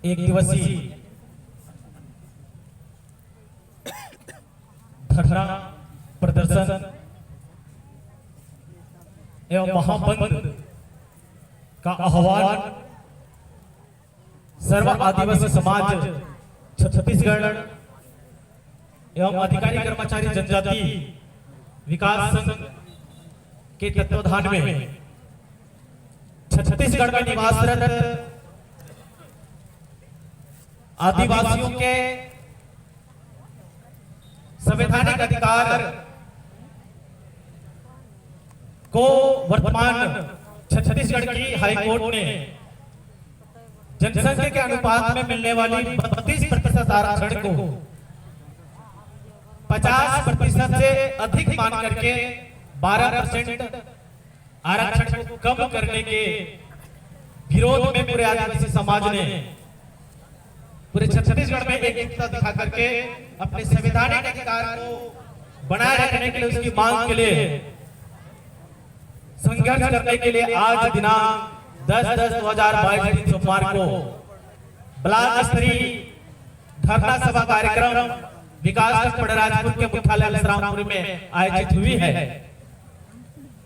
एक दिवसीय धरना प्रदर्शन एवं महाबंद का आह्वान सर्व आदिवासी समाज छत्तीसगढ़ एवं अधिकारी कर्मचारी जनजाति विकास संघ के तत्वाधान में छत्तीसगढ़ में निवासरत आदिवासियों के संवैधानिक अधिकार को वर्तमान छत्तीसगढ़ की हाईकोर्ट ने जनसंख्या के अनुपात में मिलने वाली 32% आरक्षण को 50% से अधिक मान करके 12% आरक्षण को कम करने के विरोध में पूरे आदिवासी समाज ने पूरे छत्तीसगढ़ में एकता दिखा करके अपने संवैधानिक अधिकार को बनाए रखने के लिए उसकी मांग के लिए संघर्ष करने के लिए आज दिनांक 10/10/2022 दिन सोमवार को ब्लॉक स्तरीय धरना सभा कार्यक्रम विकासखंड पड़राजपुर के मुख्यालय विश्रामपुरी में आयोजित हुई है।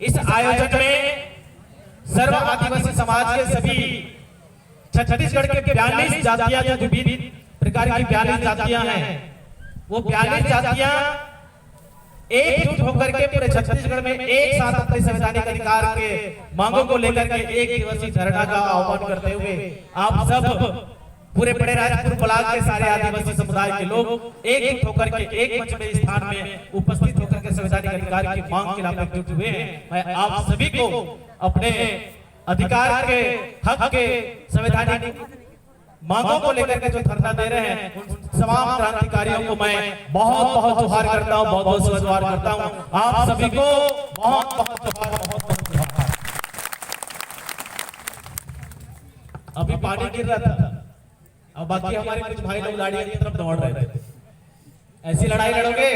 इस आयोजन में सर्व आदिवासी समाज के सभी छत्तीसगढ़ के 42 जातियां जो विभिन्न प्रकार की 42 जातियां हैं, वो 42 जातियां एकजुट होकर के पूरे छत्तीसगढ़ में एक साथ अपने संवैधानिक अधिकार के मांगों को लेकर के एक दिवसीय धरना का आह्वान करते हुए आप सब पूरे पड़राजपुर ब्लॉक के सारे आदिवासी समुदाय के लोग एकजुट होकर के एक मंच में स्थान में उपस्थित होकर के संवैधानिक अधिकार की मांग के लिए एकजुट हुए हैं। मैं आप सभी को अपने अधिकार के हक के संवैधानिक मांगों को लेकर के जो धरना दे रहे हैं उन तमाम क्रांतिकारियों को मैं बहुत बहुत जोहार करता हूं, बहुत बहुत जोहार करता हूं। आप सभी को बहुत बहुत जोहार, बहुत बहुत जोहार। अभी पानी गिर रहा था, अब बाकी हमारे कुछ भाई लोग गाड़ियों की तरफ दौड़ रहे थे। ऐसी लड़ाई लड़ोगे?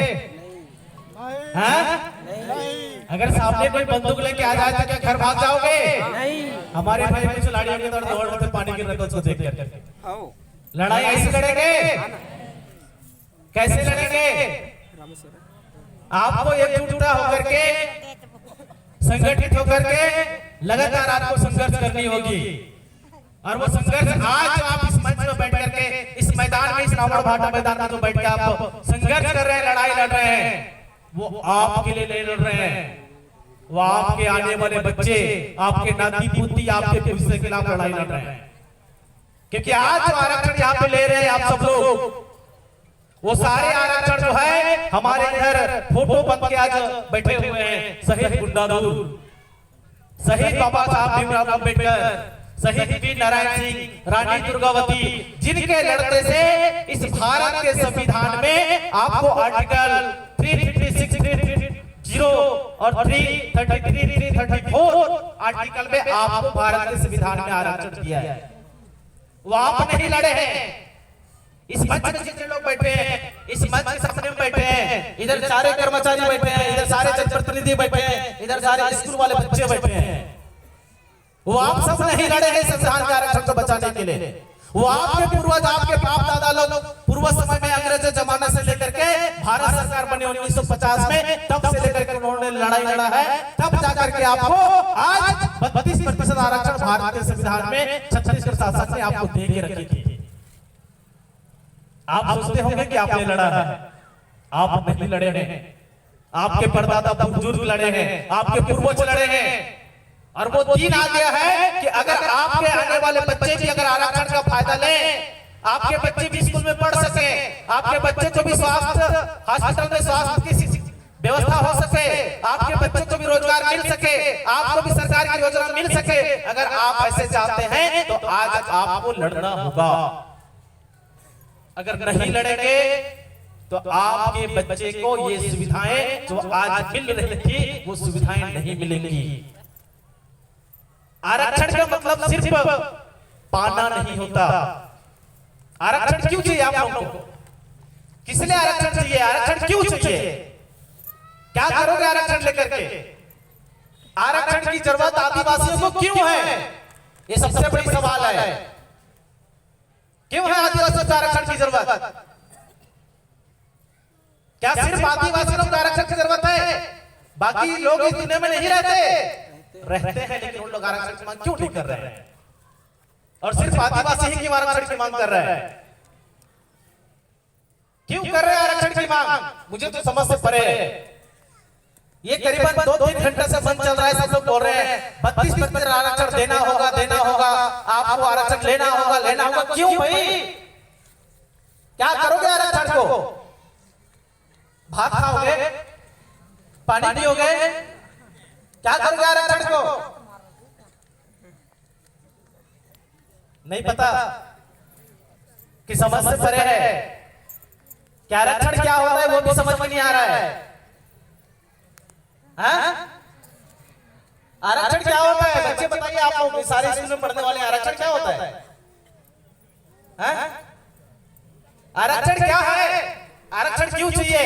हाँ? अगर सामने कोई बंदूक लेके आ जाए तो क्या घर भाग जाओगे? नहीं। हमारे भाई कुछ लड़ाइयों की तरफ दौड़ रहे थे पानी गिर रहा था उसको देख करके। लड़ाई ऐसी लड़ेंगे? कैसे लड़ेंगे? आपको एकजुटता होकर के संगठित होकर के लगातार आपको संघर्ष करनी होगी। और वो संघर्ष आज आप इस मंच में बैठ करके इस मैदान में, इस रावण भाटा मैदान में जो बैठ के आप संघर्ष कर रहे हैं, लड़ाई लड़ रहे हैं, वो आपके लिए नहीं लड़ रहे हैं, वो आपके आने वाले बच्चे, आपके नाती पोती, आपके भविष्य के खिलाफ लड़ाई लड़ रहे हैं। क्योंकि आज जो आरक्षण यहाँ पे ले रहे हैं आप सब लोग, वो सारे आरक्षण जो है हमारे इधर फोटो बन के आज बैठे हुए हैं। शहीद गुंडाधूर, शहीद बाबा साहब भीमराव अम्बेडकर, शहीद वीर नारायण सिंह, रानी दुर्गावती, जिनके लड़ने से इस भारत के संविधान में आपको आर्टिकल 356, 330 और 333, 334 आर्टिकल में आपको भारत के संविधान में आरक्षण दिया है। वो आप नहीं लड़े हैं। इस मंच में जितने लोग बैठे हैं, इस मंच के सामने बैठे हैं, इधर सारे कर्मचारी बैठे हैं, इधर सारे जनप्रतिनिधि बैठे हैं, इधर सारे स्कूल वाले बच्चे बैठे हैं, वो आप सब नहीं लड़े हैं संविधान के आरक्षण को बचाने के लिए। वो आपके पूर्वज, आपके बाप दादा लोग पूर्व समय में अंग्रेजों जमाने से लेकर के भारत सरकार बने 1950 में, तब से लेकर के उन्होंने लड़ाई लड़ा है, तब जाकर के आपको आज 32% आरक्षण भारत के संविधान में छत्तीसगढ़ शासन ने आपको दे के रखी थी। आप सोचते होंगे कि आपने लड़ा है, आप नहीं लड़े हैं। आपके परदादा बुजुर्ग लड़े हैं, आपके पूर्वज लड़े हैं। और वो दिन आ गया है कि अगर आपके आने वाले बच्चे भी अगर आरक्षण का फायदा लें, आपके बच्चे भी स्कूल में पढ़ सके, आपके बच्चे को भी स्वास्थ्य हॉस्पिटल में स्वास्थ्य की व्यवस्था हो सके, आपके बच्चों को भी रोजगार मिल सके, आपको भी सरकार की योजना मिल सके, अगर आप ऐसे चाहते हैं तो आज आपको लड़ना होगा। अगर नहीं लड़ेंगे तो आपके बच्चे को ये सुविधाएं जो आज मिल रही थी वो सुविधाएं नहीं मिलेंगी। आरक्षण का मतलब सिर्फ पाना नहीं होता। आरक्षण क्यों चाहिए आप लोगों को? किस लिए आरक्षण चाहिए? आरक्षण क्यों चाहिए? क्या करोगे आरक्षण लेकर के? आरक्षण की जरूरत आदिवासियों को क्यों है? ये सबसे बड़ी सवाल है। क्यों है आदिवासियों को आरक्षण की जरूरत? क्या सिर्फ आदिवासियों को आरक्षण की जरूरत है? बाकी लोग इस दुनिया में नहीं रहते हैं, लेकिन उन लोग आरक्षण की मांग क्यों नहीं कर रहे हैं? और सिर्फ आदिवासी ही क्यों आरक्षण की मांग कर रहे हैं? क्यों कर रहे हैं आरक्षण की मांग? मुझे तो समझ से परे है। ये करीबन 2-3 घंटे से बंद चल रहा है, सब लोग बोल रहे हैं 32% आरक्षण देना होगा, आपको आरक्षण लेना होगा। क्यों भाई? क्या करोगे आरक्षण को? भात खाओगे? पानी पियोगे? क्या करोगे आरक्षण को? नहीं पता कि समझ से परे है। क्या आरक्षण क्या होता है वो भी समझ में नहीं आ रहा है। आरक्षण क्या होता है? बच्चे बताइए, आप लोग सारे स्कूल में पढ़ने वाले, आरक्षण क्या होता है? आरक्षण क्या है? आरक्षण क्यों चाहिए?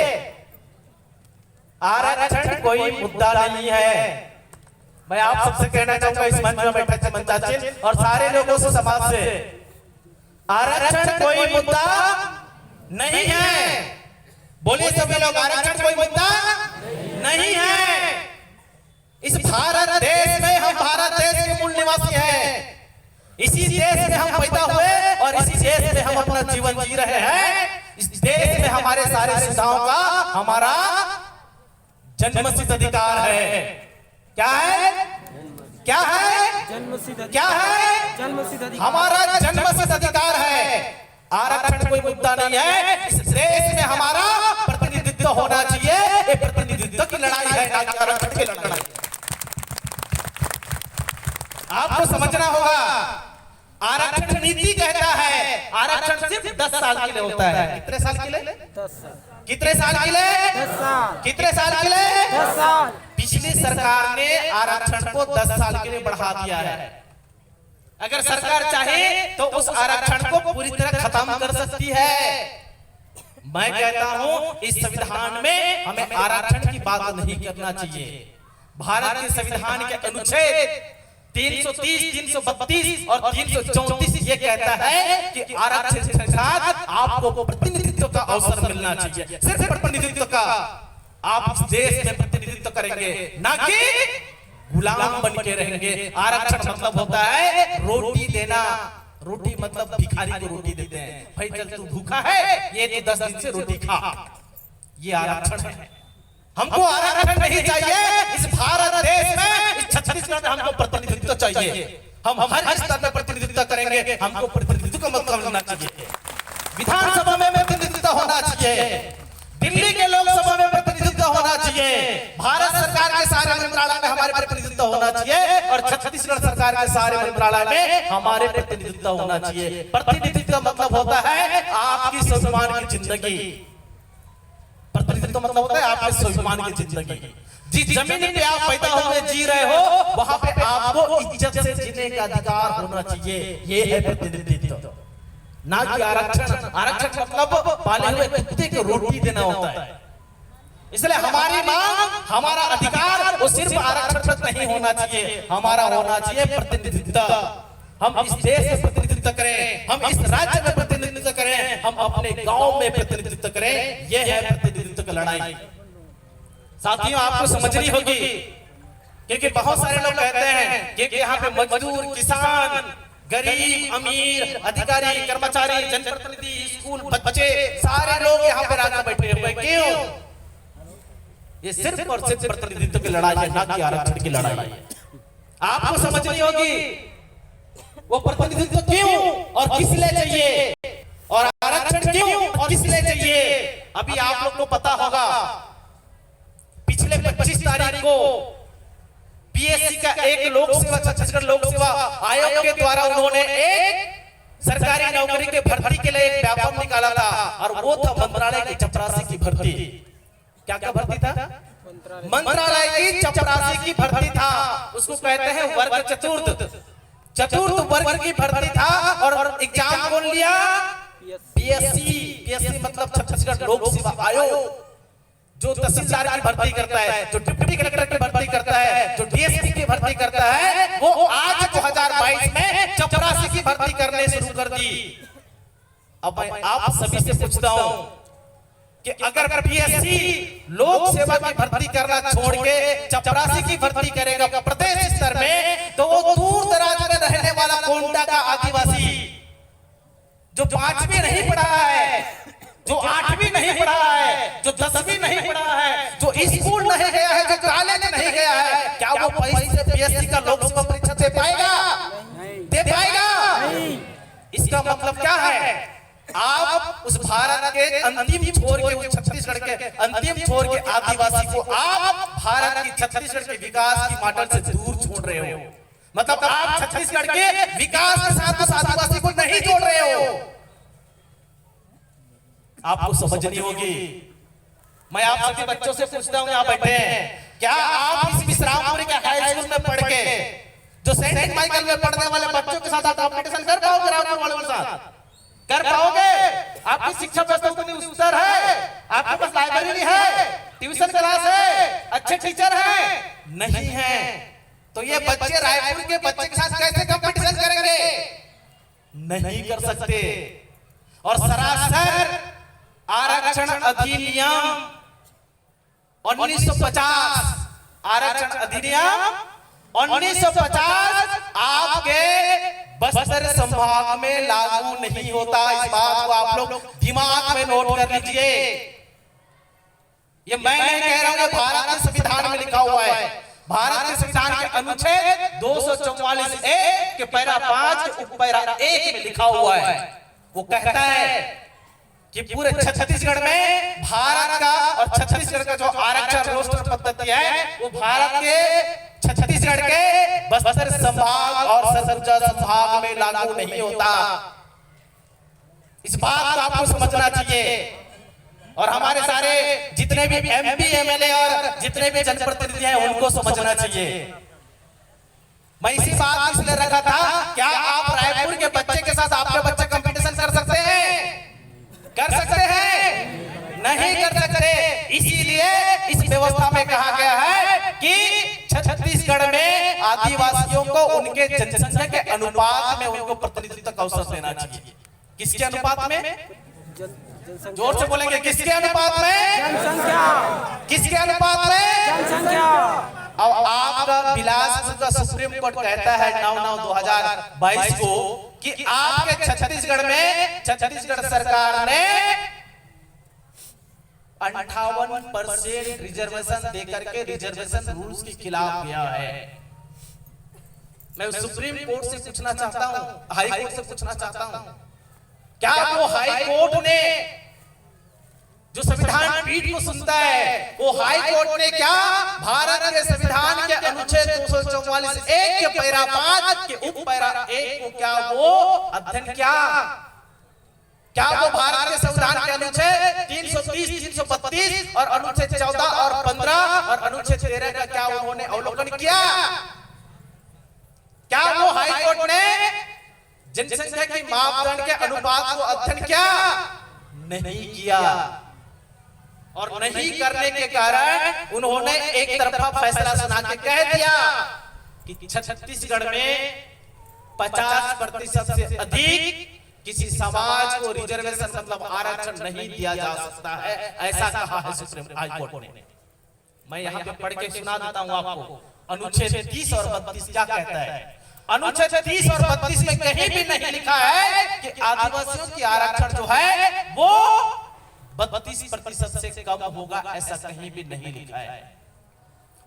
आरक्षण कोई मुद्दा नहीं है। मैं आप सबसे कहना चाहूंगा, इस मंच में बैठे मंचाचिल और सारे लोगों से, समाज से, आरक्षण कोई मुद्दा नहीं है। बोलिए सभी लोग, आरक्षण कोई मुद्दा नहीं है। इस भारत देश में हम भारत देश के मूल निवासी हैं। इसी देश में हम पैदा हुए और इसी देश में हम अपना जीवन जी रहे हैं। इस देश में हमारे सारे सुविधाओं का हमारा जन्मसिद्ध अधिकार है। क्या है? क्या है? क्या है? हमारा जन्मसिद्ध अधिकार है। आरक्षण कोई मुद्दा नहीं है। इस देश में हमारा प्रतिनिधित्व होना चाहिए। ये प्रतिनिधित्व की लड़ाई है, ना कि आरक्षण की लड़ाई है। आपको समझना होगा, आरक्षण नीति कहता है आरक्षण सिर्फ 10 साल के लिए होता है। कितने साल के लिए? 10 साल। कितने साल के लिए? 10 साल। कितने साल के लिए? 10 साल। पिछली सरकार ने आरक्षण को 10 साल के लिए बढ़ा दिया है। अगर सरकार चाहे तो उस आरक्षण को पूरी तरह खत्म कर सकती है। मैं कहता हूं, इस संविधान में हमें आरक्षण की बात नहीं करना चाहिए। भारत के संविधान के अनुच्छेद 330, 332 और 334 ये कहता है कि आरक्षण के साथ आपको प्रतिनिधित्व का अवसर मिलना चाहिए। सिर्फ प्रतिनिधित्व का। आप इस देश में प्रतिनिधित्व करेंगे, ना कि गुलाम बन के रहेंगे। आरक्षण मतलब होता है रोटी देना। रोटी मतलब भिखारी को रोटी देते हैं। भाई चल तू भूखा है, ये तो 10 दिन से रोटी खा। ये आरक्षण है। हमको आरक्षण नहीं चाहिए। इस भारत देश में, इस छत्तीसगढ़ में हमको प्रतिनिधित्व चाहिए। हम हर स्तर में प्रतिनिधित्व करेंगे। हमको प्रतिनिधित्व का मौका मिलना चाहिए। विधानसभा में प्रतिनिधित्व होना चाहिए। दिल्ली के लोकसभा में प्रतिनिधित्व होना चाहिए। भारत सरकार के सारे मंत्रालय में हमारे प्रतिनिधित्व होना चाहिए और छत्तीसगढ़ सरकार के सारे मंत्रालय में हमारे प्रतिनिधित्व होना चाहिए। प्रतिनिधित्व मतलब होता है आपकी स्वाभिमान की जिंदगी। प्रतिनिधित्व मतलब होता है आपके स्वाभिमान की जिंदगी। जिस जमीन पे आप पैदा हुए जी रहे हो, वहां पे आपको इज्जत से जीने का अधिकार होना चाहिए। ये है प्रतिनिधित्व, ना कि आरक्षण। आरक्षण मतलब पाले हुए कुत्ते को रोटी देना होता है। इसलिए हमारी मांग, हमारा अधिकार वो सिर्फ आरक्षण तक नहीं होना चाहिए। हमारा होना चाहिए प्रतिनिधित्व। हम इस देश में प्रतिनिधित्व करें, हम इस राज्य में प्रतिनिधित्व करें, हम अपने गांव में प्रतिनिधित्व करें। यह है प्रतिनिधित्व की लड़ाई। साथियों, आपको समझनी होगी, क्योंकि बहुत सारे लोग कहते हैं कि यहाँ पे मजदूर, किसान, गरीब, अमीर, अधिकारी, कर्मचारी, जनप्रतिनिधि, स्कूल बच्चे, सारे लोग यहाँ पे राजा बैठे हुए। क्यों? ये सिर्फ और सिर्फ प्रतिनिधित्व की लड़ाई है, ना कि आरक्षण की लड़ाई है। आपको समझनी होगी वो प्रतिनिधित्व क्यों और किस लिए चाहिए, और आरक्षण क्यों और किस लिए चाहिए। अभी आप लोग को पता होगा, पिछले 25 तारीख को पीएससी का एक लोक सेवा, छत्तीसगढ़ लोक सेवा आयोग के द्वारा उन्होंने एक सरकारी नौकरी के भर्ती के लिए एक व्यापक निकाला था, और वो था मंत्रालय की चपरासी की भर्ती। क्या क्या भर्ती था? मंत्रालय की चपरासी की भर्ती था। उसको कहते हैं वर्ग चतुर्थ वर्ग की भर्ती था। और एग्जाम कौन लिया? पीएससी मतलब छत्तीसगढ़ लोक सेवा आयोग, जो तहसीलदार की भर्ती करता है, जो डिप्टी कलेक्टर की भर्ती करता है, जो डीएसपी की भर्ती करता है, वो आज 2022 में भर्ती करने शुरू कर दी। अब मैं आप सभी से पूछता हूं कि अगर पीएससी लोक सेवा की भर्ती करना छोड़ के चपरासी की भर्ती करेगा प्रदेश स्तर में, तो वो दूर दराज में रहने वाला कोंडा का आदिवासी जो 5वीं नहीं पढ़ा है, जो 8वीं नहीं पढ़ा है, जो 10वीं नहीं पढ़ा है, जो स्कूल नहीं गया है, जो कॉलेज नहीं गया है, क्या वो पैसे से पीएससी का लोकसभा परीक्षा दे पाएगा? दे पाएगा? इसका मतलब क्या है? आप उस भारत के अंतिम छोर के, उस छत्तीसगढ़ के अंतिम छोर के आदिवासी को आप भारत की छत्तीसगढ़ के विकास की मॉडल से दूर छोड़ रहे हो। मतलब आप छत्तीसगढ़ के विकास के साथ उस आदिवासी को नहीं जोड़ रहे हो। आपको समझनी होगी। मैं आप सभी बच्चों से पूछता हूं, यहाँ बैठे हैं, क्या आप इस विश्रामपुरी के हाई स्कूल में पढ़ के जो सेंट माइकल में पढ़ने वाले बच्चों के साथ आप कॉम्पिटिशन कर पाओगे? रामपुर वालों के साथ कर पाओगे? आपकी शिक्षा व्यवस्था उतनी उस्तर है? आपके पास लाइब्रेरी है, ट्यूशन क्लास है, अच्छे टीचर हैं? नहीं है। तो ये बच्चे रायपुर के बच्चे के साथ कैसे कंपटीशन करेंगे? नहीं कर सकते। और सरासर आरक्षण अधिनियम 1950, आरक्षण अधिनियम 1950 आपके बस्तर संभाग में लागू नहीं होता। इस बात को आप लोग दिमाग में नोट कर लीजिए। ये मैं नहीं कह रहा हूं, भारत के संविधान में लिखा हुआ है। भारत के संविधान के अनुच्छेद 244A के पैरा 5 के उपपैरा 1 में लिखा हुआ है। वो कहता है कि पूरे छत्तीसगढ़ में भारत का और छत्तीसगढ़ का जो आरक्षण रोस्टर पद्धति है, वो भारत के छत्तीसगढ़ के बस्तर संभाग और सरगुजा संभाग में लागू नहीं होता। इस बात को आपको समझना चाहिए। और हमारे सारे जितने भी एमपी एमएलए और जितने भी जनप्रतिनिधि हैं, उनको समझना चाहिए। मैं इसी बात इसलिए रखा था, क्या आप रायपुर के बच्चे के साथ आपके बच्चे कंपटीशन कर सकते हैं? कर सकते हैं? नहीं कर सकते। इसीलिए इस व्यवस्था में कहा गया है कि छत्तीसगढ़ में आदिवासियों को उनके जनसंख्या के अनुपात में उनको प्रतिनिधित्व का अवसर देना चाहिए। किसके अनुपात में? जोर से बोलेंगे, किसके अनुपात में? जनसंख्या। किसके अनुपात में? जनसंख्या। अब आपका बिलासपुर का सुप्रीम कोर्ट कहता है 9/9/2022 को कि आपके छत्तीसगढ़ में छत्तीसगढ़ सरकार ने 58% रिजर्वेशन देकर के रिजर्वेशन रूल्स के खिलाफ गया है। मैं सुप्रीम कोर्ट से पूछना चाहता हूं, हाई कोर्ट से पूछना चाहता हूं, क्या वो हाई कोर्ट ने जो संविधान पीठ को सुनता है, वो हाई कोर्ट ने क्या भारत के संविधान के अनुच्छेद 244A के पैरा 5 के उप पैरा 1 को क्या वो अध्ययन किया? क्या वो भारत के संविधान के अनुच्छेद 330, 332 और अनुच्छेद 14 और 15 और अनुच्छेद 13 का क्या उन्होंने अवलोकन किया? क्या वो हाई कोर्ट ने जनसंख्या की मापदंड के अनुपात को अध्ययन किया? नहीं किया। और नहीं करने के कारण उन्होंने एक तरफा फैसला सुना के कह दिया कि छत्तीसगढ़ में 50% से अधिक किसी समाज को रिजर्वेशन मतलब आरक्षण नहीं दिया जा सकता है, ऐसा कहा है सुप्रीम हाई कोर्ट ने। मैं यहाँ पे पढ़ के सुना देता हूँ आपको। अनुच्छेद 30 और 32 क्या कहता है? अनुच्छेद 30 और 32 में कहीं भी नहीं लिखा है कि आदिवासियों की आरक्षण जो है वो 32% से कम होगा, ऐसा कहीं भी नहीं लिखा है।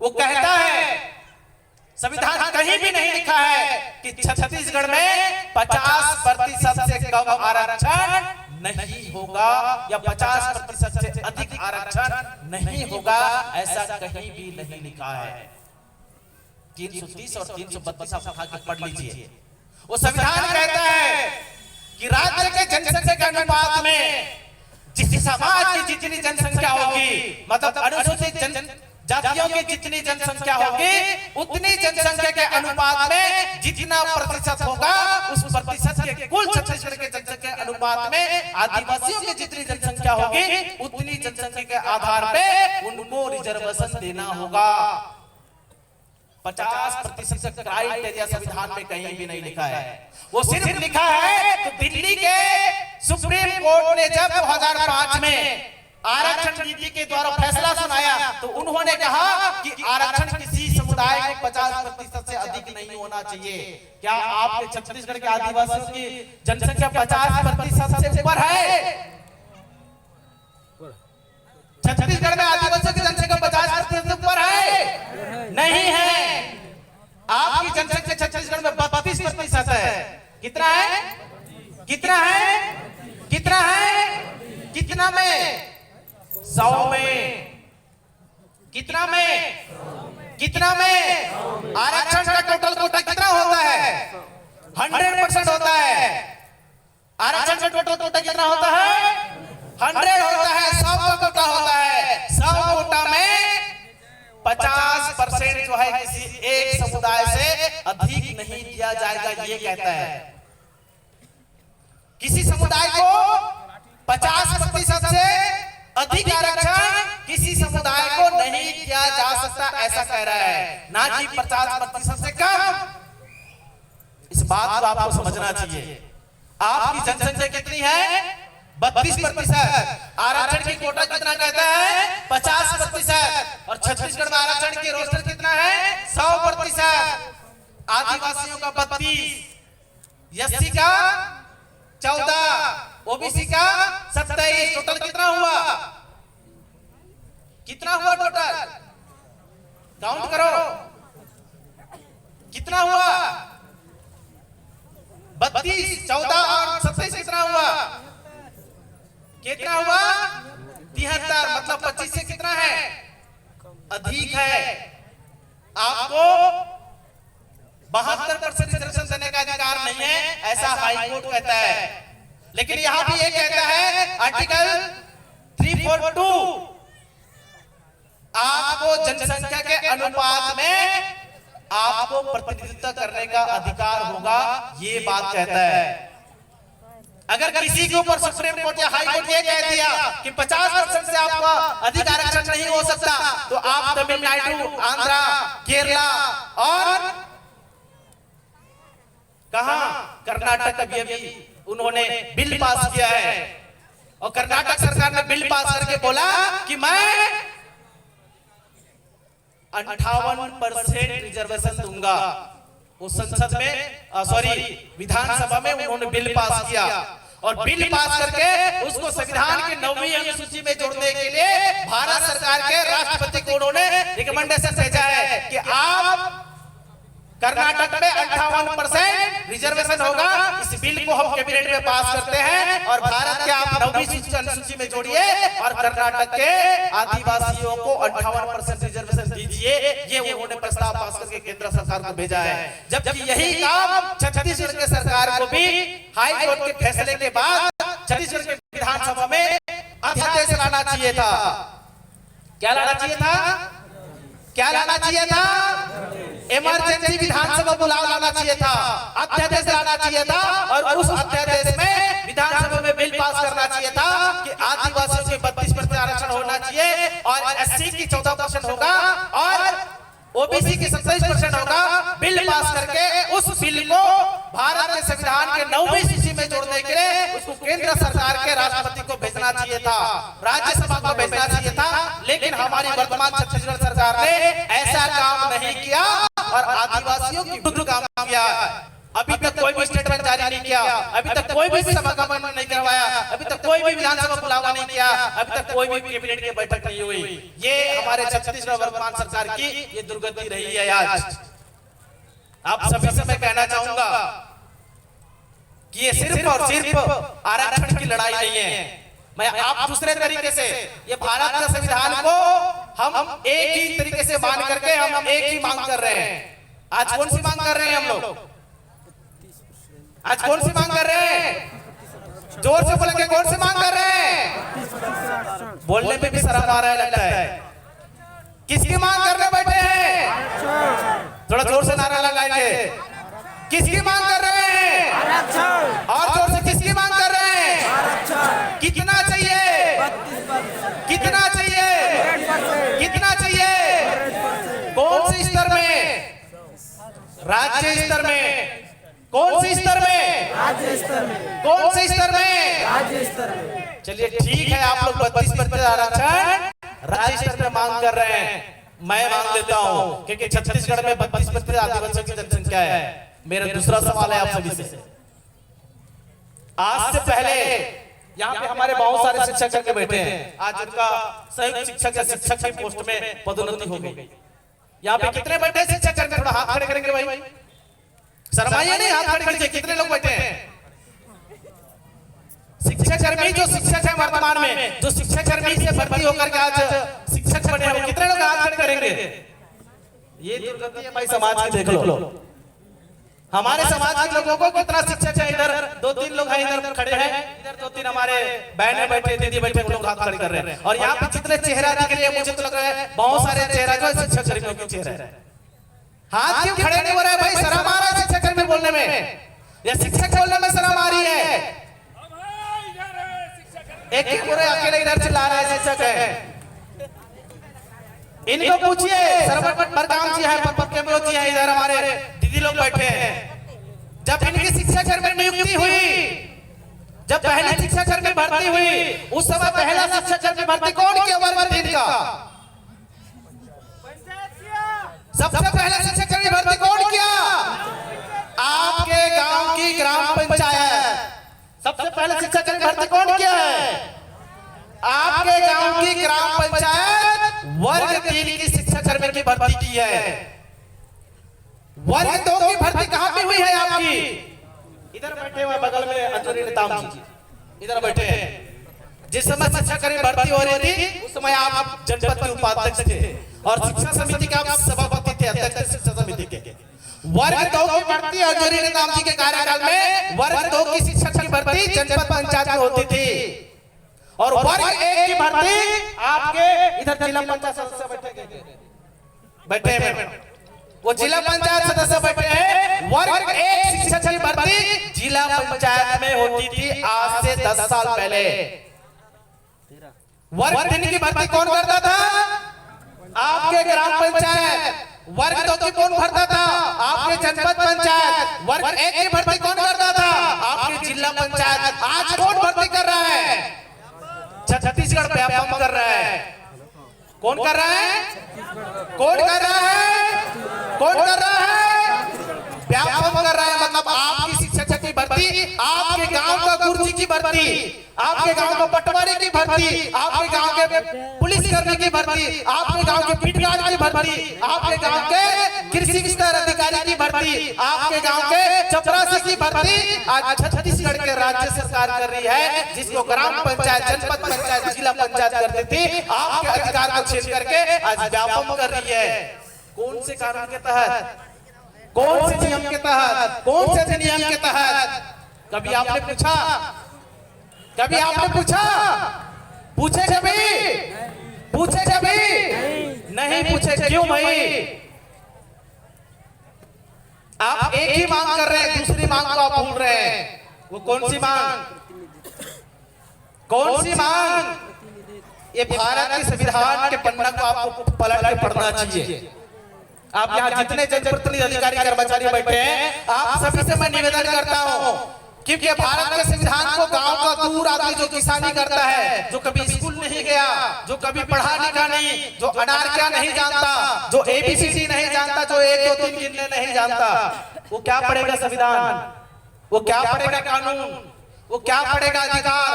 वो कहता है, संविधान कहीं भी नहीं लिखा है कि छत्तीसगढ़ में 50% से कम आरक्षण नहीं होगा या 50% से अधिक आरक्षण नहीं होगा, ऐसा कहीं भी नहीं लिखा है। 330 और 332 आप उठा के पढ़ लीजिए। वो संविधान कहता है कि राज्य के जनसंख्या के अनुपात में जिस समाज की जितनी जनसंख्या होगी, मतलब अनुसूचित जातियों की जितनी जनसंख्या होगी, उतनी जनसंख्या के अनुपात में जितना प्रतिशत होगा, उस प्रतिशत के कुल छत्तीसगढ़ के जनसंख्या के अनुपात में आदिवासियों की जितनी जनसंख्या होगी, उतनी जनसंख्या के आधार पे उनको रिजर्वेशन देना होगा। 50% से क्राइटेरिया संविधान में कहीं भी नहीं लिखा है। वो सिर्फ लिखा है तो दिल्ली के सुप्रीम कोर्ट ने जब 2005 में आरक्षण नीति के द्वारा फैसला सुनाया तो उन्होंने कहा कि आरक्षण किसी समुदाय को 50% से अधिक नहीं होना चाहिए। क्या आपके छत्तीसगढ़ के आदिवासियों की जनसंख्या 50% से ऊपर है? छत्तीसगढ़ में आदिवासियों की जनसंख्या 50% से ऊपर है? नहीं है। आपकी जनसंख्या छत्तीसगढ़ में 32% है। कितना है? कितना है? कितना है? कितना में? 100 में। कितना में? कितना में? आरक्षण का टोटल कोटा कितना होता है? 100% होता है। आरक्षण का टोटल कोटा कितना होता है? 100 होता है। 100 का कोटा होता है। 100 कोटा में 50% जो है किसी एक समुदाय से अधिक नहीं दिया जाएगा, ये कहता है। किसी समुदाय को 50% से अधिक आरक्षण किसी समुदाय को नहीं दिया जा सकता, ऐसा कह रहा है, ना कि 50% से कम। इस बात को आपको समझना चाहिए। आपकी जनसंख्या कितनी है? 32%। आरक्षण की कोटा कितना कहता है? 50%। और छत्तीसगढ़ में आरक्षण की रोस्टर कितना है? 100%। आदिवासियों का 32, एससी का 14, ओबीसी का 27। टोटल कितना हुआ? कितना हुआ टोटल? काउंट करो कितना हुआ? 32, 14 और 27 कितना हुआ? कितना हुआ? 73। मतलब 25 से कितना है? अधिक है। आपको 72% रिजर्वेशन देने का अधिकार नहीं है, ऐसा हाई कोर्ट कहता है। लेकिन यहां भी ये कहता है आर्टिकल 342, आपको जनसंख्या के अनुपात में आपको प्रतिनिधित्व करने का अधिकार होगा, ये बात कहता है। अगर किसी के ऊपर सुप्रीम कोर्ट या हाई कोर्ट ये कह दिया कि 50% से आपका अधिक आरक्षण नहीं हो सकता, तो आप तमिलनाडु, आंध्रा, केरला और कहां कर्नाटक अभी उन्होंने बिल पास किया है। और कर्नाटक सरकार ने बिल पास करके बोला कि मैं 58% रिजर्वेशन दूंगा। वो संसद में विधानसभा में उन्होंने बिल पास किया और बिल पास करके उसको संविधान की 9वीं अनुसूची में जोड़ने के लिए भारत सरकार के राष्ट्रपति को उन्होंने रिकमेंडेशन भेजा है कि आप कर्नाटक में 58% रिजर्वेशन होगा। इस बिल को हम कैबिनेट में पास करते हैं और भारत के आप 9वीं अनुसूची में जोड़िए और कर्नाटक के आदिवासियों को 58% रिजर्वेशन दीजिए। ये उन्होंने प्रस्ताव पास करके केंद्र सरकार को भेजा है। जबकि यही काम छत्तीसगढ़ के सरकार को भी हाई कोर्ट के फैसले के बाद छत्तीसगढ़ के विधानसभा में अध्यादेश लाना चाहिए था। क्या लाना चाहिए था? क्या लाना चाहिए था? इमरजेंसी विधानसभा बुलाव लाना चाहिए था, अध्यादेश लाना चाहिए था और उस अध्यादेश में विधानसभा में बिल पास करना चाहिए था कि आदिवासियों के 32% आरक्षण होना चाहिए और एससी की 14% होगा और ओबीसी की 27% होगा। बिल पास करके उस बिल को भारत के संविधान के 9वीं सूची में जोड़ने के लिए उसको केंद्र सरकार के राष्ट्रपति को भेजना चाहिए था, राज्यसभा को भेजना चाहिए था। लेकिन हमारी वर्तमान छत्तीसगढ़ सरकार ने ऐसा काम नहीं किया और आदिवासियों की विरुद्ध काम किया। अभी तक कोई भी स्टेटमेंट जारी नहीं किया, अभी तक कोई भी सभा का आयोजन नहीं करवाया, अभी तक कोई भी विधानसभा बुलावा नहीं किया, अभी तक कोई भी कैबिनेट की बैठक नहीं हुई। ये हमारे छत्तीसगढ़ वर्तमान सरकार की ये दुर्गति रही है। आज आप सभी से मैं कहना चाहूंगा कि ये सिर्फ और सिर्फ आरक्षण की लड़ाई नहीं है। मैं आप दूसरे तरीके से ये भारत का संविधान को हम एक ही तरीके से मान करके हम एक ही मांग कर रहे हैं। आज कौन सी मांग कर रहे हैं हम लोग? आज कौन सी मांग कर रहे हैं? जोर से बोलेंगे, कौन सी मांग कर रहे हैं? बोलने में भी शर्म आ रहा है लगता है। किसकी मांग करने बैठे हैं? थोड़ा जोर से नारा लगाएंगे। किसकी मांग कर रहे हैं? और जोर से किसकी मांग कर रहे हैं? कितना चाहिए? कितना चाहिए? कितना चाहिए? कौन से स्तर में? राज्य स्तर में, कौन से स्तर में? राज्य स्तर में। कौन से स्तर में? राज्य स्तर में। चलिए ठीक है, आप लोग 32% आरक्षण राज्य स्तर में मांग कर रहे हैं, मैं मांग लेता हूं, क्योंकि छत्तीसगढ़ में 32% आदिवासियों की जनसंख्या है। मेरा दूसरा सवाल है आप सभी से, आज से पहले यहाँ पे हमारे बहुत सारे शिक्षक करके बैठे हैं, आज उनका संयुक्त शिक्षक या शिक्षक की पोस्ट में पदोन्नति हो गई। यहाँ पे कितने बैठे हैं शिक्षक करके? थोड़ा हाथ खड़े करेंगे भाई, शर्माइए नहीं, हाथ खड़े करिए। कितने लोग बैठे हैं शिक्षक कर्मी? जो शिक्षक है वर्तमान में, जो शिक्षक कर्मी से भर्ती होकर के आज शिक्षक बने हैं, कितने लोग हाथ खड़े करेंगे? ये दुर्गति है भाई समाज की, देख लो हमारे समाज के लोगों को कितना शिक्षक है। इधर 2-3 लोग हैं, इधर खड़े हैं, इधर 2-3 हमारे बहनें बैठे, दीदी बैठे, उन लोग हाथ खड़े कर रहे हैं। और यहाँ पे जितने चेहरा दिख रहे हैं, मुझे तो लग रहा है बहुत सारे चेहरा जो शिक्षक कर्मियों के चेहरा है। हाथ क्यों खड़े नहीं हो रहा है भाई? शर्म आ रहा है शिक्षक कर्मी बोलने में, या शिक्षक बोलने में शर्म आ रही है? एक ही पूरे अकेले इधर चिल्ला रहा है शिक्षक है। इनको पूछिए, सरवर मरकाम जी है, कैमरो जी है, इधर हमारे दीदी लोग बैठे हैं। जब इनकी शिक्षक कर्मी नियुक्ति हुई, जब पहले शिक्षक कर्मी भर्ती हुई, उस समय पहला शिक्षक कर्मी भर्ती कौन किया वर्ग 3 का? सबसे पहला शिक्षक कर्मी भर्ती कौन किया? आपके गांव की ग्राम पंचायत। सबसे पहले शिक्षक कर्मी भर्ती कौन किया है? आपके गांव की ग्राम पंचायत वर्ग 3 की शिक्षक कर्मी की भर्ती की है। वर्ग 2 की भर्ती कहां पे हुई है आपकी? इधर बैठे हुए बगल में अंजूरी नेताम जी इधर बैठे हैं। जिस समय शिक्षक कर्मी भर्ती हो रही थी, उस समय आप जनपद के उपाध्यक्ष थे और शिक्षा समिति के आप सभापति थे, अध्यक्ष शिक्षा समिति के। वर्ग 2 की भर्ती अंजूरी नेताम जी के कार्यकाल में वर्ग 2 की शिक्षक की भर्ती जनपद पंचायत में होती थी, और वर्ग 1 की भर्ती आपके इधर जिला पंचायत सदस्य बैठे हैं, वो जिला पंचायत सदस्य बैठे हैं। वर्ग 1 शिक्षक की भर्ती जिला पंचायत में होती थी आज से 10 साल पहले। वर्ग 3 की भर्ती कौन करता था? आपके ग्राम पंचायत। वर्ग 2 की कौन भरता था? आपके जनपद पंचायत। वर्ग 1 की भर्ती कौन करता था? आपके जिला पंचायत। आज कौन भर्ती कर रहा है? छत्तीसगढ़ व्यापम कर रहा है। कौन कर रहा है? कौन कर रहा है? कौन कर रहा है? व्यापम कर रहा है। मतलब आपकी शिक्षक की भर्ती, आपके गांव का गुरुजी की भर्ती, आपके गांव का पटवारी की भर्ती, आपके गांव के पुलिस कर्मी की भर्ती, आपके गांव के पीठगार्ड की भर्ती, आपके गांव के कृषि विस्तार अधिकारी की भर्ती, आपके गांव के चपरासी की भर्ती आज छत्तीसगढ़ के राज्य सरकार कर रही है, जिसको ग्राम पंचायत, जनपद पंचायत, जिला पंचायत करती थी। आपके अधिकार को छीन करके आज व्यापम कर रही है। कौन से कानून के तहत? कौन से नियम के तहत? कौन से नियम के तहत? कभी आपने पूछा? कभी आपने पूछा? पूछे कभी? पूछे कभी? नहीं पूछे। क्यों भाई? आप एक ही मांग कर रहे हैं, दूसरी मांग को आप भूल रहे हैं। वो कौन सी मांग? कौन सी मांग? ये भारत के संविधान के पन्ना को आपको पलट के पढ़ना चाहिए। आप यहाँ जितने जनप्रतिनिधि अधिकारी कर्मचारी बैठे हैं, आप सभी से मैं निवेदन करता हूँ, क्योंकि भारत के संविधान को गांव का दूर आदमी जो किसानी करता है, जो कभी स्कूल नहीं गया, जो कभी पढ़ा लिखा नहीं, जो अनार क्या नहीं जानता, जो ABCD नहीं जानता, जो 1 2 3 गिनने नहीं जानता, वो क्या पढ़ेगा संविधान? वो क्या पढ़ेगा कानून? वो क्या पढ़ेगा अधिकार?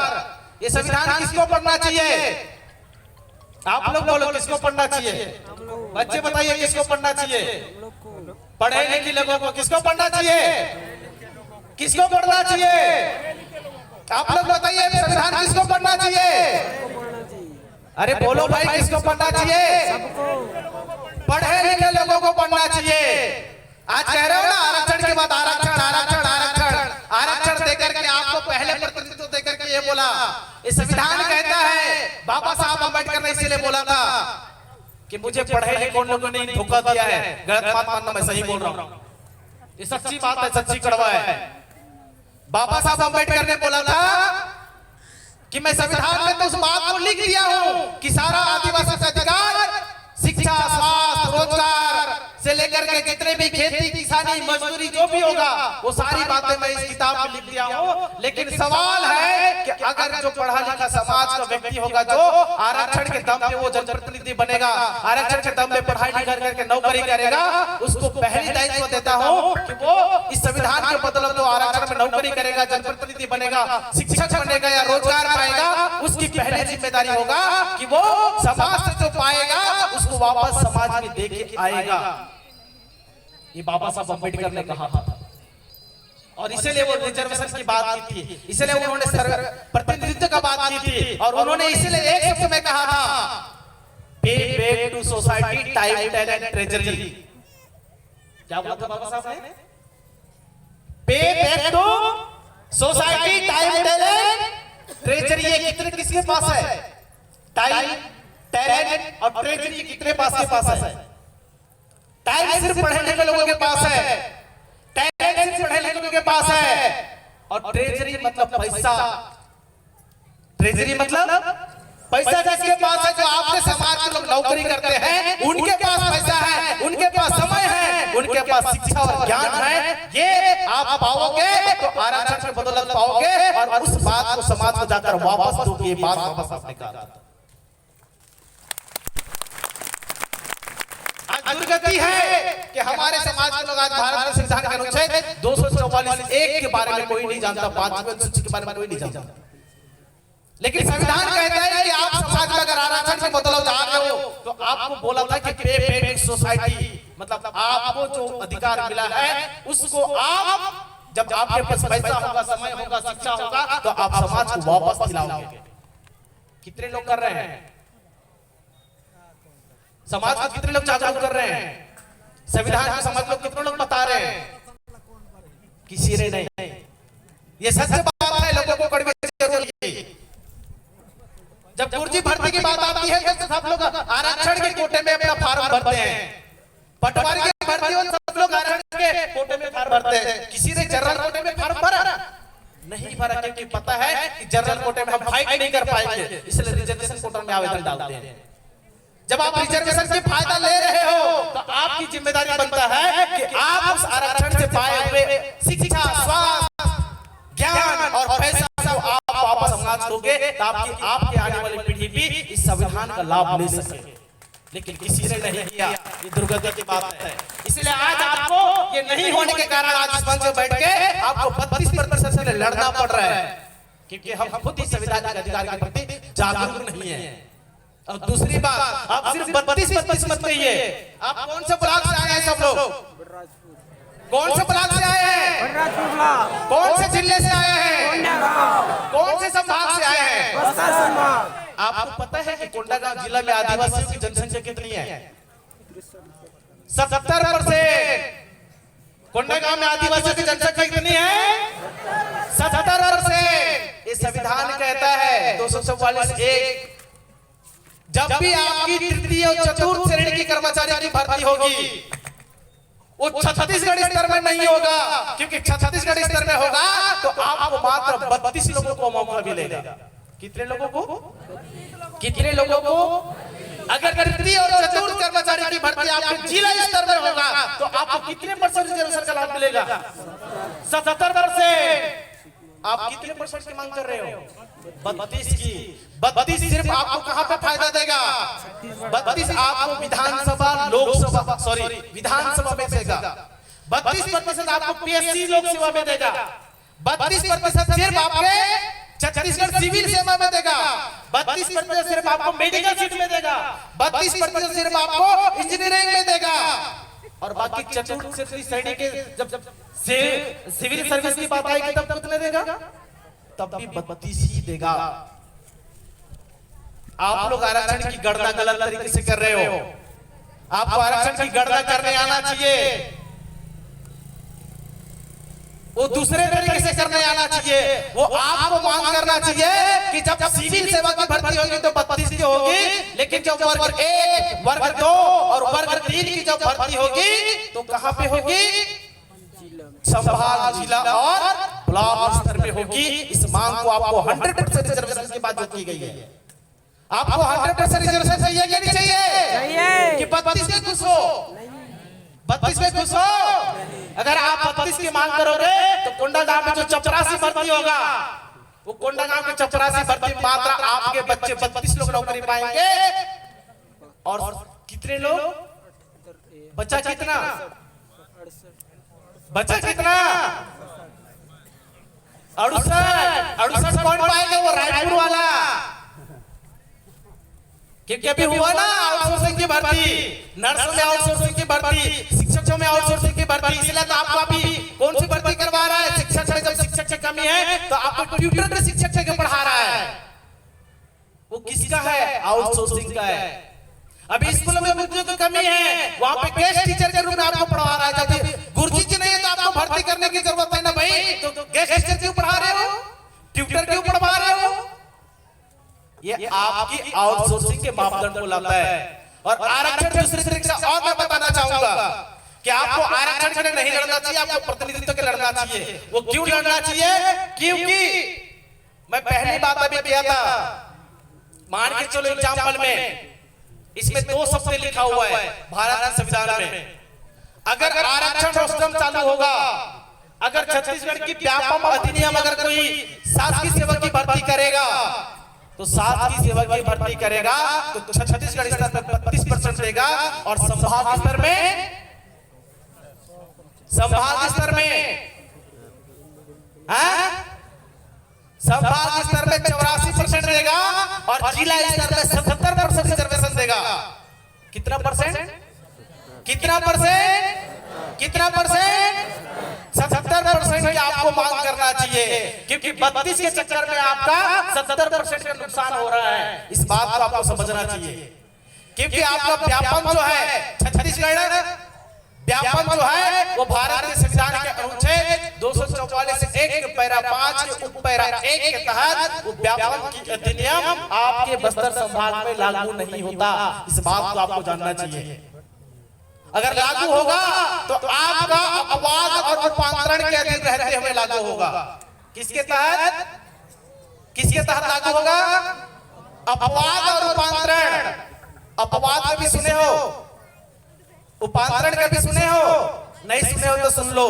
ये संविधान किसको पढ़ना चाहिए? आप लोग बोलो, किसको पढ़ना चाहिए? बच्चे बताइए, किसको पढ़ना चाहिए? पढ़े लिखे लोगों को किसको पढ़ना चाहिए? किसको पढ़ना चाहिए? आप लोग बताइए, संविधान किसको पढ़ना चाहिए? अरे बोलो भाई, किसको पढ़ना चाहिए? पढ़े लिखे लोगों को पढ़ना चाहिए। आज कह रहे हो ना, आरक्षण के बाद आरक्षण, आरक्षण, आरक्षण, आरक्षण देकर के आपको पहले प्रतिनिधित्व देकर के ये बोला। इस संविधान कहता है, बाबा साहब अम्बेडकर ने इसीलिए बोला था कि मुझे पढ़े लिखे लोगों ने धोखा दिया है। गलत बात मानना, मैं सही बोल रहा हूँ, ये सच्ची बात है, सच्ची कड़वा है। बाबा साहब अम्बेडकर ने बोला था कि मैं संविधान में तो उस बात को लिख दिया हूँ कि सारा आदिवासी का अधिकार शिक्षा, स्वास्थ्य, रोजगार से लेकर के जितने भी खेती, किसानी परेशानी मजदूरी जो भी होगा वो सारी बातें मैं इस किताब में लिख दिया हूँ। लेकिन सवाल है कि अगर जो पढ़ा लिखा समाज का व्यक्ति होगा जो आरक्षण के दम पे वो जनप्रतिनिधि बनेगा, आरक्षण के दम पे पढ़ाई लिखाई करके नौकरी करेगा, उसको पहली दायित्व देता हूँ कि वो इस संविधान के बदौलत तो आरक्षण में नौकरी करेगा, जनप्रतिनिधि बनेगा, शिक्षक बनेगा या रोजगार पाएगा, उसकी पहली जिम्मेदारी होगा कि वो समाज से जो पाएगा उसको वापस समाज में दे के आएगा। ये बाबा साहब अम्बेडकर ने कहा था और इसीलिए वो रिजर्वेशन की बात की थी, इसीलिए उन्होंने प्रतिनिधित्व का बात की थी और उन्होंने इसीलिए एक शब्द में कहा था, pay back to society time talent treasury. क्या बोला था बाबा साहब ने? Pay back to society time talent treasury. ये कितने किसके पास है? टाइम टैलेंट और ट्रेजरी कितने पास के पास है? टाइम सिर्फ पढ़े लिखे लोगों के पास है, टैलेंट सिर्फ पढ़े लिखे लोगों के पास है और ट्रेजरी मतलब पैसा। ट्रेजरी मतलब पैसा किसके पास है? जो आपके समाज के लोग नौकरी करते हैं उनके पास पैसा है, उनके पास समय है, उनके पास शिक्षा और ज्ञान है। ये आप पाओगे तो आरक्षण की बदौलत पाओगे और उस बात को समाज को जाकर वापस दोगे। ये बात बाबा साहब ने कहा था। दुर्गति है कि हमारे समाज के लोग आज भारत के संविधान के अनुच्छेद 244(1) के बारे में कोई नहीं जानता, 5वें अनुच्छेद के बारे में कोई नहीं जानता। लेकिन संविधान कहता है कि आप समाज में अगर आरक्षण के बदलाव आ रहे हो तो आपको बोला था कि पे बैक सोसाइटी मतलब आपको जो अधिकार मिला है उसको आप जब आपके पास पैसा होगा, समय होगा, शिक्षा होगा तो आप समाज को वापस दिलाओगे। कितने लोग कर रहे हैं? समाज को कितने लोग जागरूक कर रहे हैं? संविधान को समाज को कितने लोग बता रहे हैं? किसी ने नहीं। ये सच बात है, लोगों को कड़वी जरूरत है। जब कुर्सी भर्ती की बात आती है तो सब लोग आरक्षण के कोटे में अपना फार्म भरते हैं, पटवारी की भर्ती हो सब लोग आरक्षण के कोटे में फार्म भरते हैं। किसी ने जनरल कोटे में फार्म भरा नहीं भरा, क्योंकि पता है कि जनरल कोटे में हम फाइट नहीं कर पाएंगे, इसलिए रिजर्वेशन कोटा में आवेदन डालते हैं। जब आप रिजर्वेशन से फायदा ले रहे हो तो आपकी जिम्मेदारी बनता है कि आप उस आरक्षण से पाए हुए शिक्षा, स्वास्थ्य, ज्ञान और पैसा को आप वापस समाज दोगे ताकि आपके आने वाली पीढ़ी भी इस संविधान का लाभ ले सके। लेकिन किसी ने नहीं किया, ये दुर्गति की बात है। इसलिए आज आपको ये नहीं होने के कारण आज इस मंच में बैठ के आपको 32% से लड़ना पड़ रहा है, क्योंकि हम खुद ही संविधान के अधिकार के प्रति जागरूक नहीं है। और दूसरी बात, आप सिर्फ 32% मत कहिए। आप कौन से ब्लॉक से आए हैं सब लोग? कौन से ब्लॉक से आए हैं? कौन से जिले से आए हैं? कौन से संभाग से आए हैं? आपको पता है कि कोंडागांव जिला में आदिवासियों की जनसंख्या कितनी है? 70%। कोंडागांव में आदिवासियों की जनसंख्या कितनी है? 70%। ये संविधान कहता है 244(1) जब भी आपकी तृतीय और चतुर्थ श्रेणी की कर्मचारी की भर्ती होगी वो छत्तीसगढ़ स्तर में नहीं होगा, क्योंकि छत्तीसगढ़ स्तर में होगा तो आपको मात्र 32 लोगों को मौका मिलेगा। कितने लोगों को? कितने लोगों को? अगर तृतीय और चतुर्थ कर्मचारी की भर्ती आपके जिला स्तर में होगा तो आपको कितने परसेंट रिजर्वेशन का लाभ मिलेगा? 70%। आप कितने परसेंट की मांग कर रहे हो? 32 की। 32 सिर्फ आपको कहां पे फायदा देगा? 32 आपको विधानसभा लोकसभा विधानसभा में देगा, 32% आपको पीएससी लोक सेवा में देगा, 32% सिर्फ आपके छत्तीसगढ़ सिविल सेवा में देगा, 32% सिर्फ आपको मेडिकल सीट में देगा, 32% सिर्फ आपको इंजीनियरिंग में देगा और बाकी चतुर्थ श्रेणी के जब सिविल सर्विस की बात आएगी तब कितने देगा? तब भी 32 ही देगा। आप लोग आरक्षण की गणना गलत तरीके से कर रहे हो। आपको आरक्षण की गणना करने आना चाहिए, वो दूसरे तरीके से करने आना चाहिए। वो आपको मांग करना चाहिए कि जब सिविल सेवा की भर्ती होगी तो 32 की होगी, लेकिन जब वर्ग 1, वर्ग 2 और वर्ग 3 की जब भर्ती होगी तो कहां पे होगी? संभाग, जिला और ब्लॉक स्तर में होगी। इस मांग को आपको 100% रिजर्वेशन के बाद जो की गई है, आपको 100% रिजर्वेशन चाहिए कि नहीं चाहिए? कि 32 के खुश हो? 32 में खुश हो? अगर आप 32 की मांग करोगे तो कोंडागांव में जो चपरासी भर्ती होगा, वो कोंडागांव के चपरासी भर्ती मात्र आपके बच्चे 32 लोग नौकरी पाएंगे। और कितने लोग? बच्चा कितना? बच्चा कितना? 68 पॉइंट पाएंगे वो रायपुर वाला। क्योंकि अभी हुआ ना आउटसोर्सिंग की भर्ती, नर्स में आउटसोर्सिंग की भर्ती, शिक्षकों में आउटसोर्सिंग की भर्ती, इसलिए तो आपको अभी कौन सी भर्ती करवा रहा है? शिक्षक में जब शिक्षक की कमी है तो आपको ट्यूटर के शिक्षक से पढ़ा रहा है। वो किसका है? आउटसोर्सिंग का है। अभी स्कूलों में गुरुजी की कमी है, वहां पे गेस्ट टीचर के रूप में आपको पढ़ा रहा है। जब गुरुजी जी नहीं है तो आपको भर्ती करने की जरूरत है ना भाई, तो गेस्ट टीचर क्यों पढ़ा रहे हो? ट्यूटर क्यों पढ़वा रहे हो? ये आपकी आउटसोर्सिंग के मापदंड को लाता है। और आरक्षण दूसरे तरीके से और मैं बताना चाहूंगा कि आपको आरक्षण के लिए नहीं लड़ना चाहिए, आपको प्रतिनिधित्व के लड़ना चाहिए। वो क्यों लड़ना चाहिए? क्योंकि मैं पहली बात अभी किया था, मान के चलो एग्जाम्पल में इसमें 2 शब्द लिखा हुआ है भारत के संविधान में। अगर आरक्षण रोस्टम चालू होगा, अगर छत्तीसगढ़ की व्यापम अधिनियम अगर कोई शासकीय सेवक की भर्ती करेगा तो शासकीय सेवक की भर्ती करेगा तो छत्तीसगढ़ स्तर पर 32% देगा। और संभाग स्तर में संभाग स्तर में 84% देगा और जिला स्तर में 77% रिजर्वेशन देगा। कितना परसेंट? कितना परसेंट? कितना परसेंट? 77% की आपको मांग करना चाहिए, क्योंकि 32 के चक्कर में आपका 70% का नुकसान हो रहा है। इस बात को आपको समझना चाहिए, क्योंकि आपका व्यापम जो है छत्तीसगढ़ व्यापन जो है वो भारत के संविधान के अनुच्छेद 244(1) के पैरा 5 के उप पैरा 1 के तहत वो व्यापन की अधिनियम आपके बस्तर संभाग में लागू नहीं होता। इस बात को आपको जानना चाहिए। अगर लागू होगा तो आपका अपवाद और रूपांतरण के अधीन रहते हुए लागू होगा। किसके तहत? किसके तहत लागू होगा? अपवाद और रूपांतरण। अपवाद में भी सुने हो, रूपांतरण का भी सुने हो? नहीं सुने हो तो सुन लो।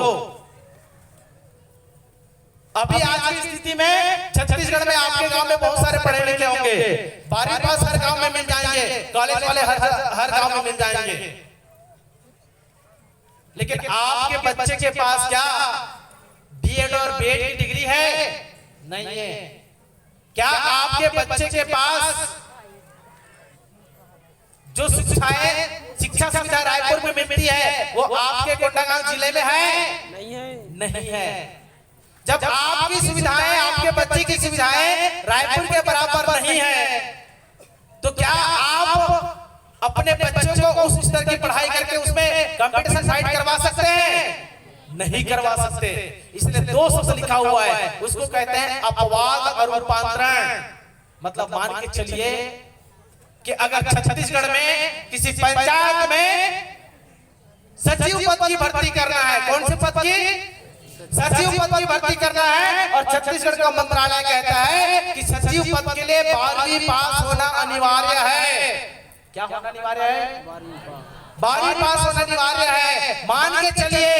अभी आज की स्थिति में छत्तीसगढ़ में आपके गांव में बहुत सारे पढ़े लिखे होंगे, 12वीं पास हर गांव में मिल जाएंगे, कॉलेज वाले हर गांव में मिल जाएंगे। लेकिन आपके बच्चे के पास क्या बीएड और बीएड की डिग्री है? नहीं है। क्या आपके बच्चे के पास जो शिक्षा सुविधा रायपुर में मिलती है वो आपके कोंडागांव जिले में है? नहीं है। नहीं है। जब आपकी सुविधाएं, आपके बच्चे की सुविधाएं रायपुर के बराबर नहीं है तो क्या आप अपने बच्चों को उस स्तर की पढ़ाई करके उसमें कंपटीशन फाइट करवा सकते हैं? नहीं करवा सकते। इसलिए 2 शब्द लिखा हुआ है, उसको कहते हैं अपवाद और रूपांतरण। मतलब मान के चलिए कि अगर छत्तीसगढ़ में किसी पंचायत में सचिव पद की भर्ती करना है, कौन से पद की? सचिव पद की भर्ती करना है, और छत्तीसगढ़ का मंत्रालय कहता है कि सचिव पद के लिए 12वीं पास होना अनिवार्य है। क्या होना अनिवार्य है? 12वीं पास होना अनिवार्य है। मान के चलिए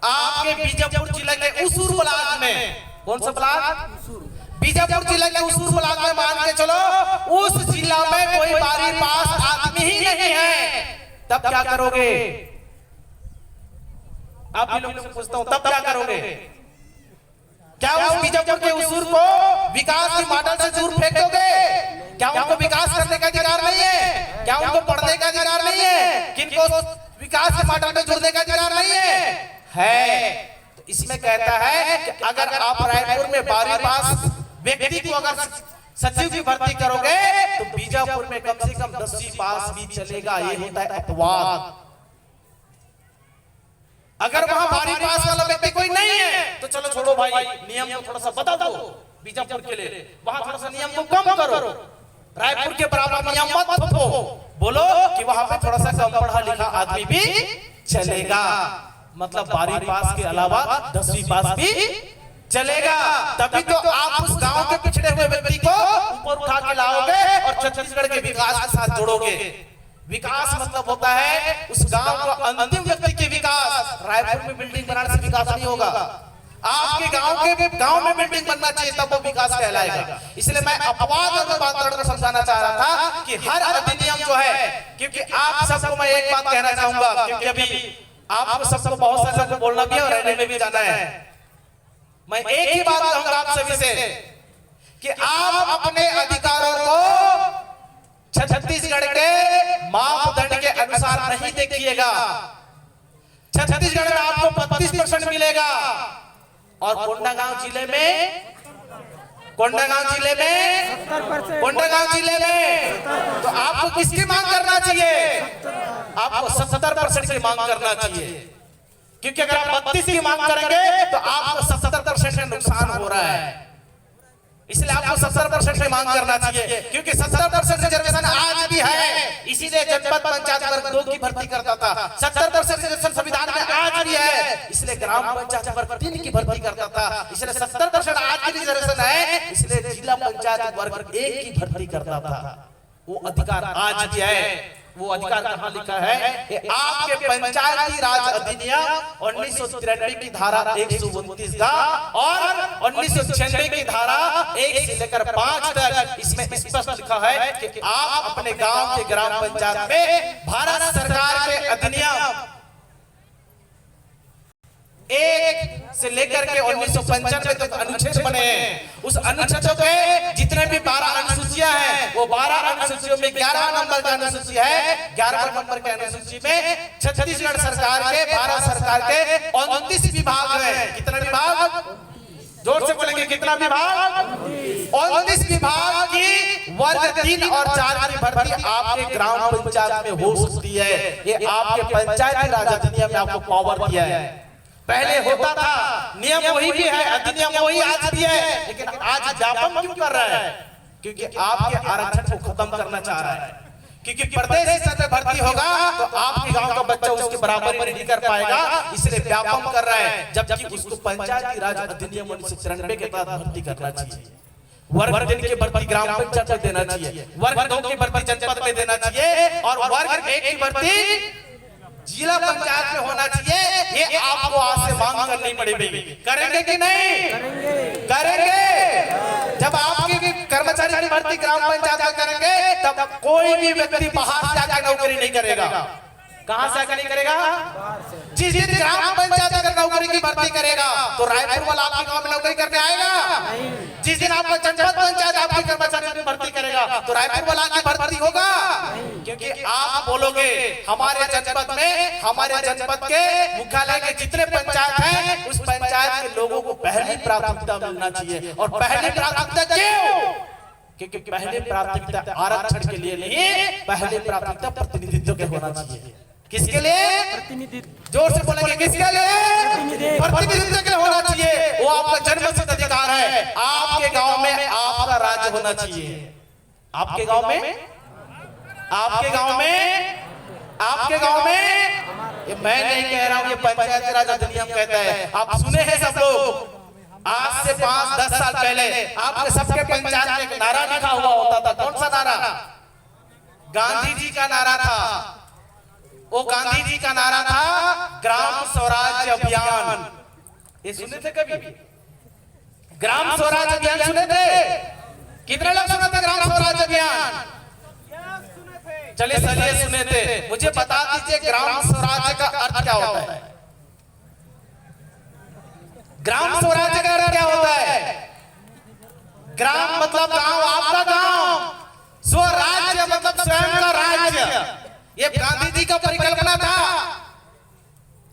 आपके बीजापुर जिले के उसूर ब्लॉक में, कौन सा ब्लॉक? बीजापुर जिले के उसूर ब्लॉक में मान के चलो उस जिला में कोई 12वीं पास आदमी ही नहीं है, तब क्या करोगे? आप भी लोगों से पूछता हूं, तब क्या करोगे? क्या उस बीजापुर के उसूर को विकास की मॉडल से दूर फेंक दोगे? क्या उनको विकास करने का अधिकार नहीं है? क्या उनको पढ़ने का अधिकार नहीं है? किनको विकास के मॉडल में जुड़ने का अधिकार नहीं है? तो इसमें कहता है कि अगर आप रायपुर में 12वीं पास व्यक्ति को अगर सचिव की भर्ती करोगे तो बीजापुर में कम से कम 10वीं पास भी चलेगा। ये होता है अपवाद। अगर वहां 12वीं पास वाला व्यक्ति कोई नहीं है तो चलो छोड़ो भाई, नियम को थोड़ा सा बता दो बीजापुर के लिए, वहां थोड़ा सा नियम को कम करो, रायपुर के बराबर नियम मत थोपो, बोलो कि वहां पे थोड़ा सा कम पढ़ा लिखा आदमी भी चलेगा। मतलब 12वीं पास के अलावा 10वीं पास भी चलेगा। तभी तो आप उस गांव के पिछड़े हुए व्यक्ति को ऊपर उठा के लाओगे और छत्तीसगढ़ के विकास के साथ जोड़ोगे। विकास मतलब होता है उस गांव का अंतिम व्यक्ति के विकास। रायपुर में बिल्डिंग बनाने से विकास नहीं होगा, आपके गांव में बिल्डिंग बनना चाहिए, तब वो विकास कहलाएगा। इसलिए मैं अपवाद और रूपांतरण को समझाना चाह रहा था कि हर अधिनियम जो है, क्योंकि आप सबको मैं एक बात कहना चाहूंगा, क्योंकि अभी आप सबको बहुत सारे सबको बोलना भी है और रहने में भी जाना है। मैं एक ही बात कहूंगा आप सभी से कि आप अपने अधिकारों को छत्तीसगढ़ के मापदंड के अनुसार नहीं देखिएगा। छत्तीसगढ़ में आपको 32% मिलेगा और कोंडागांव जिले में तो आपको किसकी मांग करना चाहिए? आपको 70% की मांग करना चाहिए, क्योंकि अगर आप 32 की मांग करेंगे तो आपको 70% का नुकसान हो रहा है। इसलिए आपको 70% की मांग करना चाहिए, क्योंकि 70% रिजर्वेशन आज भी है। इसीलिए जनपद पंचायत वर्ग 2 की भर्ती करता था। 70% रिजर्वेशन संविधान में आज भी है, इसलिए ग्राम पंचायत वर्ग 3 की भर्ती करता था। इसलिए 70% आज भी रिजर्वेशन है, इसलिए जिला पंचायत वर्ग 1 की भर्ती करता था। वो अधिकार आज भी है। वो अधिकार कहां लिखा है? आपके पंचायती राज अधिनियम 1993 की धारा 129 का और 1996 की धारा 1 से लेकर 5 तक, इसमें स्पष्ट लिखा है कि आप अपने गांव के ग्राम पंचायत में भारत सरकार के अधिनियम 1 से लेकर के 1995 तक अनुच्छेद बने हैं। उस अनुच्छेदों के जितने भी 12 अनुसूचियां हैं, वो 12 अनुसूचियों में 11 नंबर का अनुसूची है। 11 नंबर के अनुसूची में छत्तीसगढ़ सरकार के, भारत सरकार के 29 विभाग हैं। कितने विभाग? जोर से बोलेंगे, कितना विभाग? 29 विभाग की वर्ग 3 और 4 की भर्ती आपके ग्राम पंचायत में हो सकती है। ये आपके पंचायती राज अधिनियम में आपको पावर दिया है। पहले होता था, नियम वही भी है, अधिनियम वही आज भी है, लेकिन आज व्यापम क्यों कर रहा है? क्योंकि आपके आरक्षण को खत्म करना चाह रहा है। क्योंकि प्रदेश स्तर पे भर्ती होगा तो आपके गांव का बच्चा उसके बराबरी नहीं कर पाएगा, इसलिए व्यापम कर रहा है। जबकि उसको पंचायती राज अधिनियम 1993 के तहत भर्ती करना चाहिए। वर्ग 3 की भर्ती ग्राम पंचायत में देना चाहिए, वर्ग 2 की भर्ती जनपद में देना चाहिए और वर्ग 1 की भर्ती जिला पंचायत में होना चाहिए। ये आपको आज से मांग करनी पड़ेगी। करेंगे कि नहीं? करेंगे। जब आपकी कर्मचारी की भर्ती ग्राम पंचायत में करेंगे तब कोई भी व्यक्ति बाहर जाकर नौकरी नहीं करेगा। कहां से आकर नहीं करेगा? जिस दिन ग्राम पंचायत अगर नौकरी की भर्ती करेगा तो रायपुर वाला आपके गांव में नौकरी करने आएगा? जिस दिन आपका जनपद पंचायत आपके कर्मचारी की भर्ती करेगा तो रायपुर वाला की भर्ती होगा? क्योंकि आप बोलोगे हमारे जनपद में, हमारे जनपद के मुख्यालय के जितने पंचायत हैं उस पंचायत के लोगों को पहली प्राथमिकता मिलना चाहिए। और पहली प्राथमिकता क्यों? क्योंकि पहले प्राथमिकता आरक्षण के लिए नहीं, पहले प्राथमिकता प्रतिनिधित्व के होना चाहिए। किसके लिए? प्रतिनिधित्व। जोर से बोलेंगे, किसके लिए? प्रतिनिधित्व के लिए होना चाहिए। वो आपका जन्मसिद्ध अधिकार है। आपके गांव में आपका राज्य होना चाहिए। आपके गांव में, आपके गांव में, आपके गांव में, ये मैं नहीं कह रहा हूं, ये पंचायती राज अधिनियम कहता है। आप सुने हैं सब लोग, आज से 5-10 साल पहले आपके सबके पंचायत में एक नारा लिखा हुआ होता था। कौन सा नारा? गांधी जी का नारा था। वो गांधी जी का नारा था ग्राम स्वराज अभियान। ये सुने थे कभी? ग्राम स्वराज अभियान सुने थे? कितने लोग सुने थे ग्राम स्वराज अभियान? चलिए चलिए सुने थे। मुझे बता दीजिए ग्राम स्वराज का अर्थ क्या होता है? ग्राम स्वराज का अर्थ क्या होता है? ग्राम मतलब गांव, आपका गांव। स्वराज्य मतलब स्वयं का राज्य। ये गांधी जी का परिकल्पना था।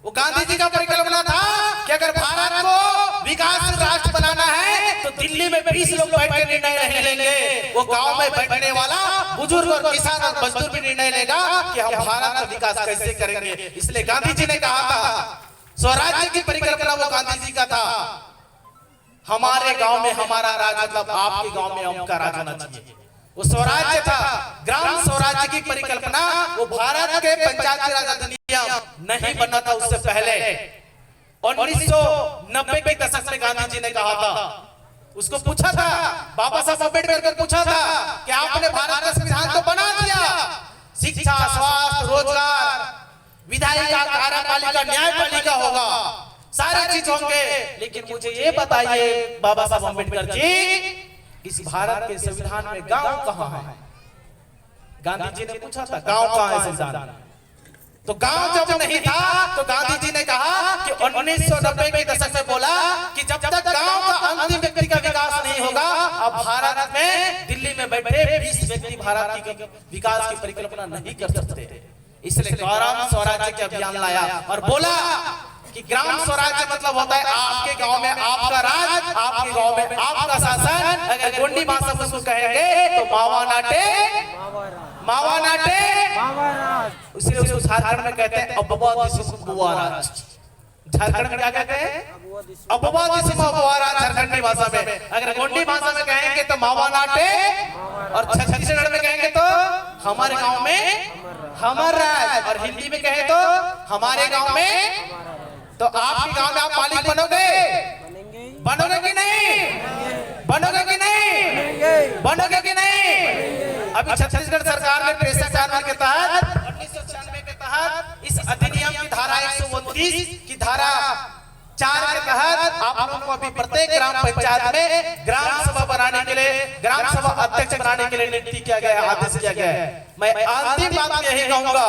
वो गांधी जी का परिकल्पना था कि अगर भारत को विकास राष्ट्र बनाना है तो दिल्ली में 20 लोग बैठ के निर्णय नहीं लेंगे। वो गांव में बैठने वाला बुजुर्ग और किसान और मजदूर भी निर्णय लेगा कि हम भारत का विकास कैसे करेंगे। इसलिए गांधी जी ने कहा था, स्वराज्य की परिकल्पना वो गांधी जी का था। हमारे गांव में हमारा राज मतलब आपके गांव में आपका राज होना चाहिए। वो स्वराज्य था। ग्राम स्वराज्य की परिकल्पना वो भारत के पंचायती राज अधिनियम नहीं बना था उससे पहले। 1990 के दशक में गांधी जी ने कहा था, उसको पूछा था, बाबा साहब अम्बेडकर को पूछा था कि आपने भारत का संविधान तो बना दिया, शिक्षा, स्वास्थ्य, रोजगार, विधायिका, कार्यपालिका, न्यायपालिका होगा, सारे चीज होंगे। लेकिन मुझे ये बताइए बाबा साहब अम्बेडकर जी, इस भारत के संविधान में गांव कहाँ है? गांधी जी ने पूछा था गांव कहाँ है संविधान में? तो गांव जब नहीं था तो गांधी जी ने कहा कि 1990 के दशक में बोला कि जब तक गांव का अंतिम व्यक्ति का विकास नहीं होगा, अब भारत में दिल्ली में बैठे 20 व्यक्ति भारत की विकास की परिकल्पना नहीं कर सकते। इसलिए ग्राम स्वराज्य के अभियान लाया और बोला कि ग्राम स्वराज्य मतलब होता है आपके गांव में आपका राज, आपके गांव में आपका शासन। अगर गोंडी भाषा में उसको कहेंगे तो मावा नाटे मावा नाटे इसलिए उसको झारखंड में कहते हैं अबुआ दिसुम बुआ राज। झारखंड में क्या कहते हैं? अबुआ दिसुम बुआ राज झारखंडी भाषा में। अगर गोंडी भाषा में कहेंगे तो मावा नाटे, और छत्तीसगढ़ में कहेंगे तो हमारे गांव में हमार राज, और हिंदी में कहे तो हमारे गांव में। तो आपके गांव में आप मालिक बनोगे? बनोगे कि नहीं? बनोगे कि नहीं? बनोगे कि नहीं? अभी छत्तीसगढ़ सरकार ने पेशा कानून के तहत 1996 के तहत इस अधिनियम की धारा 129 की धारा 4 के तहत आप लोगों को अभी प्रत्येक ग्राम पंचायत में ग्राम सभा बनाने के लिए, ग्राम सभा अध्यक्ष बनाने के लिए नियुक्ति किया गया है, आदेश किया गया है। मैं अंतिम बात यही कहूंगा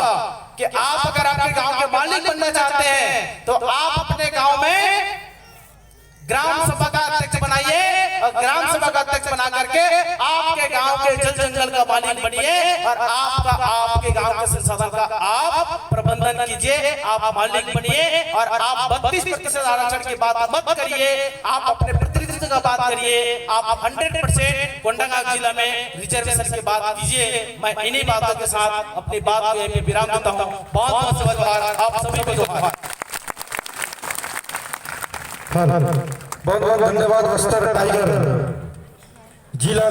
कि आप अगर आपके गांव के मालिक बनना चाहते हैं तो आप अपने गांव में ग्राम सभा का अध्यक्ष बनाइए, और ग्राम सभा का अध्यक्ष बना करके आपके गांव के जल जंगल का मालिक बनिए, और आपके गांव के संसाधन का आप प्रबंधन कीजिए, आप मालिक बनिए। और आप 32% आरक्षण की बात मत करिए, आप अपने प्रतिनिधित्व का बात करिए, आप 100% कोंडागांव जिला में रिजर्वेशन की बात कीजिए। मैं इन्हीं बातों के साथ अपनी बात को विराम देता हूँ। बहुत बहुत आप सभी को धन्यवाद। बहुत बहुत धन्यवाद बस्तर टाइगर जिला।